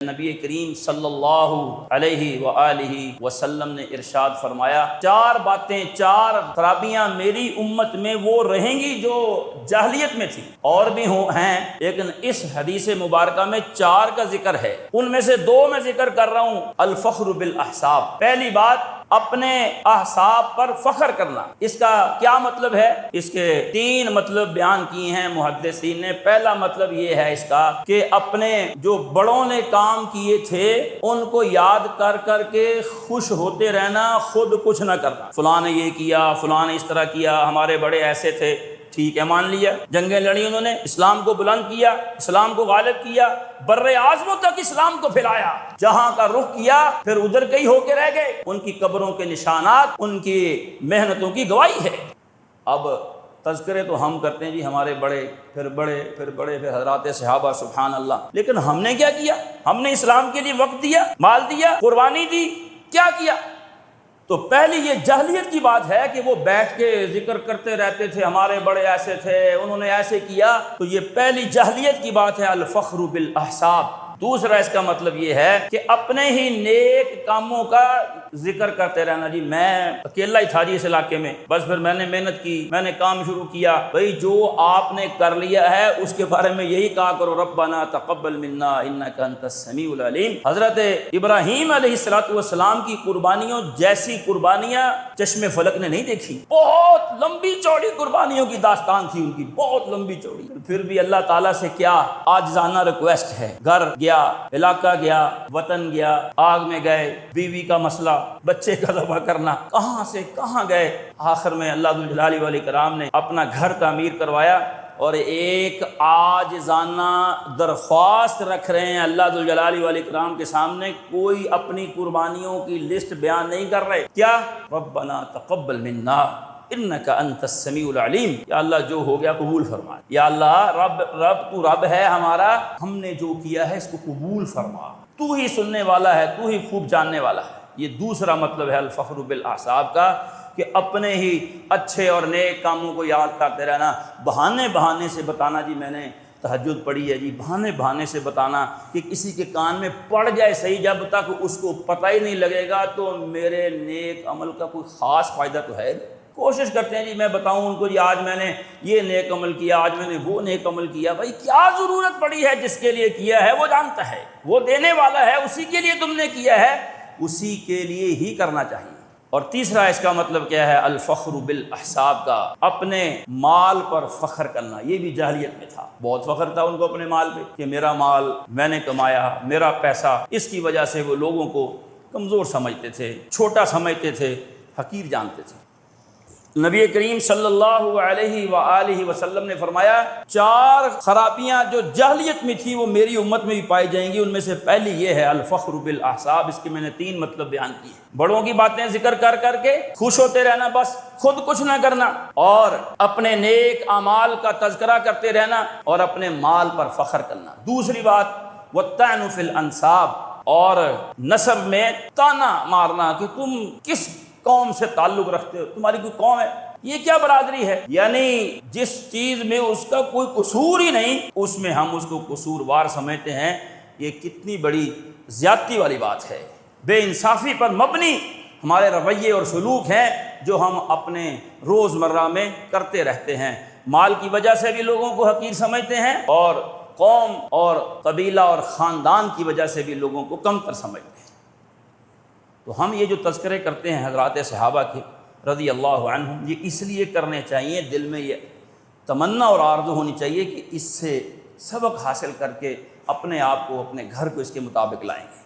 نبی کریم صلی اللہ علیہ وآلہ وسلم نے ارشاد فرمایا، چار باتیں، چار خرابیاں میری امت میں وہ رہیں گی جو جاہلیت میں تھی، اور بھی ہیں لیکن اس حدیث مبارکہ میں چار کا ذکر ہے، ان میں سے دو میں ذکر کر رہا ہوں۔ الفخر بالاحساب، پہلی بات اپنے احساب پر فخر کرنا۔ اس کا کیا مطلب ہے؟ اس کے تین مطلب بیان کیے ہیں محدثین نے۔ پہلا مطلب یہ ہے اس کا کہ اپنے جو بڑوں نے کام کیے تھے ان کو یاد کر کر کے خوش ہوتے رہنا، خود کچھ نہ کرنا۔ فلاں نے یہ کیا، فلاں نے اس طرح کیا، ہمارے بڑے ایسے تھے، ٹھیک ہے مان لیا، جنگیں لڑی انہوں نے، اسلام کو بلند کیا، اسلام کو غالب کیا، بر اعظموں تک اسلام کو پھیلایا، جہاں کا رخ کیا پھر ادھر کئی ہو کے رہ گئے۔ ان کی قبروں کے نشانات ان کی محنتوں کی گواہی ہے۔ اب تذکرے تو ہم کرتے ہیں جی ہمارے بڑے، پھر بڑے، پھر بڑے، پھر حضرات صحابہ، سبحان اللہ، لیکن ہم نے کیا کیا؟ ہم نے اسلام کے لیے وقت دیا، مال دیا، قربانی دی، کیا کیا؟ تو پہلی یہ جاہلیت کی بات ہے کہ وہ بیٹھ کے ذکر کرتے رہتے تھے، ہمارے بڑے ایسے تھے، انہوں نے ایسے کیا، تو یہ پہلی جاہلیت کی بات ہے، الفخر بالاحساب۔ دوسرا اس کا مطلب یہ ہے کہ اپنے ہی نیک کاموں کا ذکر کرتے رہنا، جی میں اکیلا ہی تھا جی اس علاقے میں، بس پھر میں نے محنت کی، میں نے کام شروع کیا۔ بھئی جو آپ نے کر لیا ہے اس کے بارے میں یہی کہا کرو، ربنا تقبل منا انک انت السمیع العلیم۔ حضرت ابراہیم علیہ السلام کی قربانیوں جیسی قربانیاں چشم فلک نے نہیں دیکھی، بہت لمبی چوڑی قربانیوں کی داستان تھی ان کی، بہت لمبی چوڑی، پھر بھی اللہ تعالیٰ سے کیا عاجزانہ ریکویسٹ ہے۔ گھر گیا، علاقہ گیا، وطن گیا، آگ میں گئے، بیوی کا مسئلہ، بچے کا ذبح کرنا، کہاں سے کہاں گئے، آخر میں اللہ ذوالجلال والاکرام نے اپنا گھر تعمیر کروایا، اور ایک عاجزانہ درخواست رکھ رہے ہیں اللہ ذوالجلال والاکرام کے سامنے، کوئی اپنی قربانیوں کی لسٹ بیان نہیں کر رہے، کیا؟ ربنا تقبل منا انک انت السمیع العلیم، یا اللہ جو ہو گیا قبول فرما، یا اللہ رب تو رب ہے ہمارا، ہم نے جو کیا ہے اس کو قبول فرما، تو ہی سننے والا ہے، تو ہی خوب جاننے والا ہے۔ یہ دوسرا مطلب ہے الفخر بالاحساب کا، کہ اپنے ہی اچھے اور نیک کاموں کو یاد کرتے رہنا، بہانے سے بتانا جی میں نے تہجد پڑھی ہے، جی بہانے سے بتانا، کہ کسی کے کان میں پڑ جائے صحیح، جب تک اس کو پتہ ہی نہیں لگے گا تو میرے نیک عمل کا کوئی خاص فائدہ تو ہے۔ کوشش کرتے ہیں جی میں بتاؤں ان کو، جی آج میں نے یہ نیک عمل کیا، آج میں نے وہ نیک عمل کیا۔ بھائی کیا ضرورت پڑی ہے؟ جس کے لیے کیا ہے وہ جانتا ہے، وہ دینے والا ہے، اسی کے لیے تم نے کیا ہے، اسی کے لیے ہی کرنا چاہیے۔ اور تیسرا اس کا مطلب کیا ہے؟ الفخر بالاحساب کا، اپنے مال پر فخر کرنا۔ یہ بھی جاہلیت میں تھا، بہت فخر تھا ان کو اپنے مال پہ، کہ میرا مال میں نے کمایا، میرا پیسہ۔ اس کی وجہ سے وہ لوگوں کو کمزور سمجھتے تھے، چھوٹا سمجھتے تھے، حقیر جانتے تھے۔ نبی کریم صلی اللہ علیہ وآلہ وسلم نے فرمایا، چار خرابیاں جو جاہلیت میں تھی وہ میری امت میں بھی پائی جائیں گی، ان میں سے پہلی یہ ہے الفخر بالاحساب۔ اس کے میں نے تین مطلب بیان کیے، بڑوں کی باتیں ذکر کر کر کے خوش ہوتے رہنا، بس خود کچھ نہ کرنا، اور اپنے نیک اعمال کا تذکرہ کرتے رہنا، اور اپنے مال پر فخر کرنا۔ دوسری بات والطعن فی الانساب، اور نسب میں تانا مارنا، کہ تم کس قوم سے تعلق رکھتے ہو، تمہاری کوئی قوم ہے، یہ کیا برادری ہے، یعنی جس چیز میں اس کا کوئی قصور ہی نہیں اس میں ہم اس کو قصوروار سمجھتے ہیں۔ یہ کتنی بڑی زیادتی والی بات ہے، بے انصافی پر مبنی ہمارے رویے اور سلوک ہیں جو ہم اپنے روزمرہ میں کرتے رہتے ہیں۔ مال کی وجہ سے بھی لوگوں کو حقیر سمجھتے ہیں، اور قوم اور قبیلہ اور خاندان کی وجہ سے بھی لوگوں کو کمتر سمجھتے ہیں۔ تو ہم یہ جو تذکرے کرتے ہیں حضرات صحابہ کے رضی اللہ عنہم، یہ اس لیے کرنے چاہیے، دل میں یہ تمنا اور آرزو ہونی چاہیے کہ اس سے سبق حاصل کر کے اپنے آپ کو، اپنے گھر کو اس کے مطابق لائیں گے۔